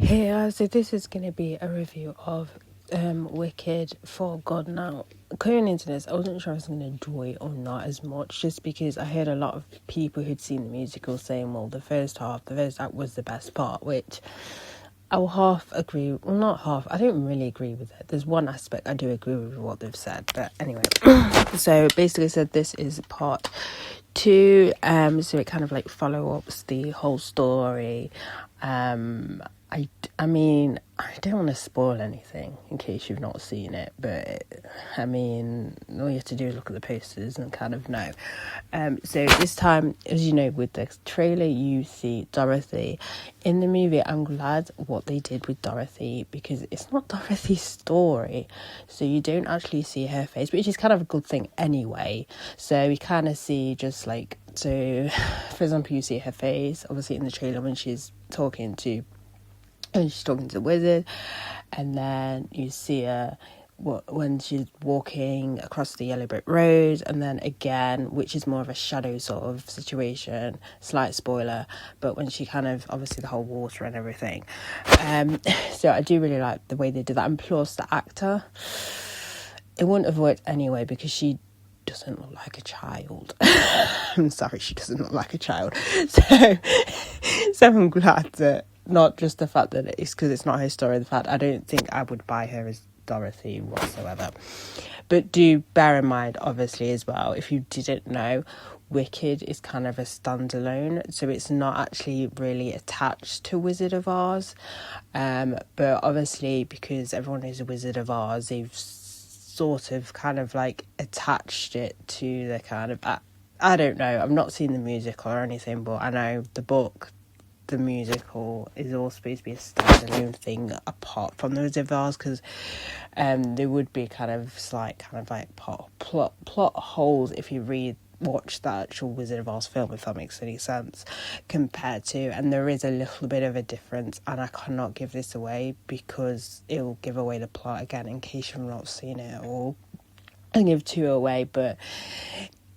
So this is going to be a review of Wicked for God Now. Going into this, I wasn't sure I was going to enjoy it or not as much, just because I heard a lot of people who'd seen the musical saying, well, the first act was the best part, which I'll half agree, well, not half, I don't really agree with it. There's one aspect I do agree with what they've said, but anyway. So basically said this is part 2, so it kind of like follow-ups the whole story. I mean, I don't want to spoil anything in case you've not seen it, but I mean, all you have to do is look at the posters and kind of know. So this time, as you know, with the trailer, you see Dorothy. In the movie, I'm glad what they did with Dorothy, because it's not Dorothy's story, so you don't actually see her face, which is kind of a good thing anyway. So we kind of see just like, so for example, you see her face, obviously in the trailer when she's talking to the wizard, and then you see her when she's walking across the yellow brick road, and then again, which is more of a shadow sort of situation, slight spoiler, but when she kind of, obviously the whole water and everything. So I do really like the way they did that, and plus the actor, it wouldn't have worked anyway because she doesn't look like a child. I'm sorry, she doesn't look like a child. So I'm glad that, not just the fact that it's because it's not her story, the fact I don't think I would buy her as Dorothy whatsoever. But do bear in mind, obviously, as well, if you didn't know, Wicked is kind of a standalone, so it's not actually really attached to Wizard of Oz. But obviously, because everyone knows a Wizard of Oz, they've sort of kind of like attached it to the kind of, I don't know, I've not seen the musical or anything, but I know the book, the musical is all supposed to be a standalone thing apart from the Wizard of Oz, because there would be kind of like plot holes if you watch the actual Wizard of Oz film, if that makes any sense, compared to, and there is a little bit of a difference, and I cannot give this away because it will give away the plot again in case you've not seen it, or I give 2 away, but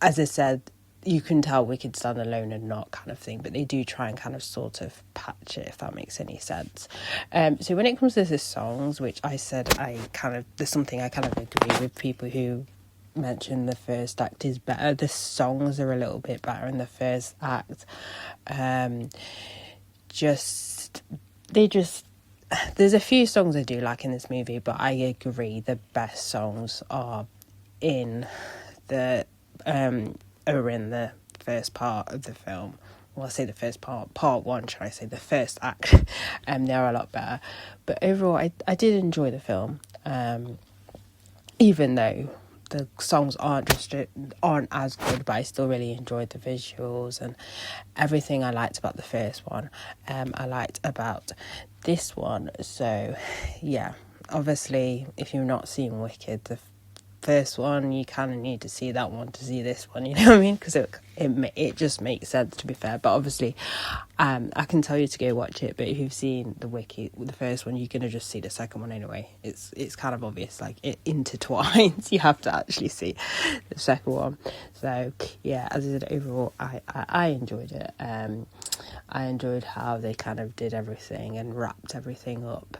as I said, you can tell Wicked stand alone and not kind of thing, but they do try and kind of sort of patch it, if that makes any sense. So when it comes to the songs, which I said there's something I kind of agree with people who mention the first act is better. The songs are a little bit better in the first act. There's a few songs I do like in this movie, but I agree the best songs are in the first part of the film. Well, I say the first part 1, should I say, the first act. They're a lot better. But overall, I did enjoy the film, even though the songs aren't as good, but I still really enjoyed the visuals and everything I liked about the first one. I liked about this one. So, yeah, obviously, if you've not seen Wicked, the first one, you kind of need to see that one to see this one, you know what I mean? Because it just makes sense, to be fair. But obviously, I can tell you to go watch it, but if you've seen the first one, you're going to just see the second one anyway. It's kind of obvious, like, it intertwines. You have to actually see the second one. So, yeah, as I said, overall, I enjoyed it. I enjoyed how they kind of did everything and wrapped everything up.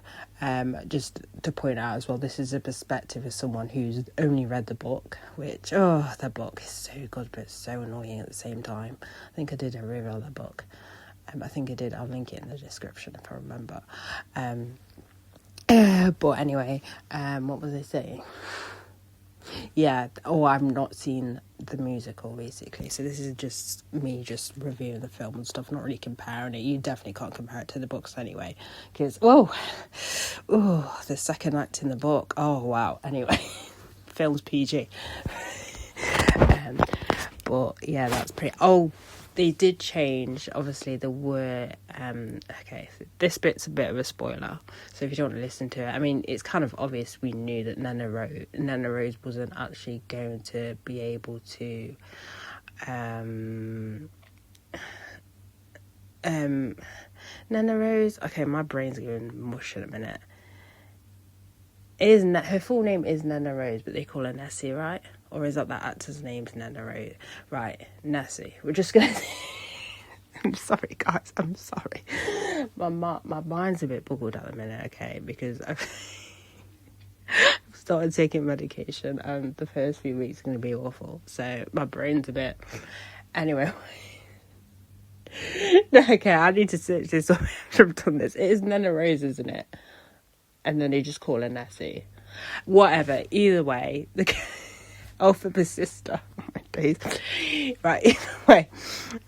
Just to point out as well, this is a perspective of someone who's only read the book, which, the book is so good, but it's so annoying at the same time. I think I did a review of the book. I think I did. I'll link it in the description if I remember. But anyway, what was I saying? Yeah, I've not seen the musical, basically. So this is just me just reviewing the film and stuff, not really comparing it. You definitely can't compare it to the books anyway. Because, the second act in the book. Oh, wow. Anyway, film's PG. But, yeah, that's pretty... They did change, obviously there were, okay, so this bit's a bit of a spoiler, so if you don't want to listen to it, I mean, it's kind of obvious we knew that Nana Rose wasn't actually going to be able to, Nana Rose, okay, my brain's going mush in a minute. Her full name is Nana Rose, but they call her Nessie, right? Or is that actor's name's Nana Rose? Right, Nessie. We're just going to... I'm sorry, guys. I'm sorry. my mind's a bit boggled at the minute, okay, because I've started taking medication and the first few weeks are going to be awful. So my brain's a bit... Anyway. No, okay, I need to search this up after I've done this. It is Nana Rose, isn't it? And then they just call her Nessie. Whatever. Either way, the Alphabe's sister. Oh my days. Right. Either way,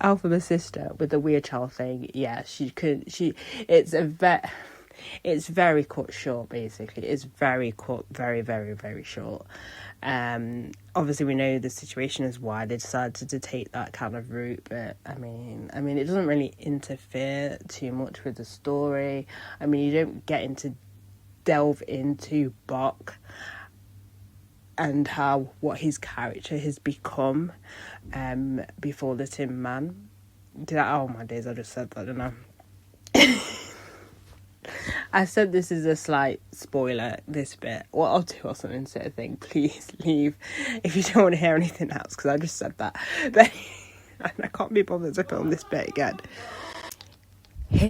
Alphabe's sister with the weird child thing. Yeah, it's very cut short. Basically, it's very cut, very, very, very short. Obviously, we know the situation is why they decided to take that kind of route, but I mean, it doesn't really interfere too much with the story. I mean, you don't get delve into Bok and what his character has become before the Tin Man. Oh my days, I just said that, didn't I? I said this is a slight spoiler, this bit. What I'll do, I'll insert a thing. Please leave if you don't want to hear anything else, because I just said that. But I can't be bothered to film this bit again.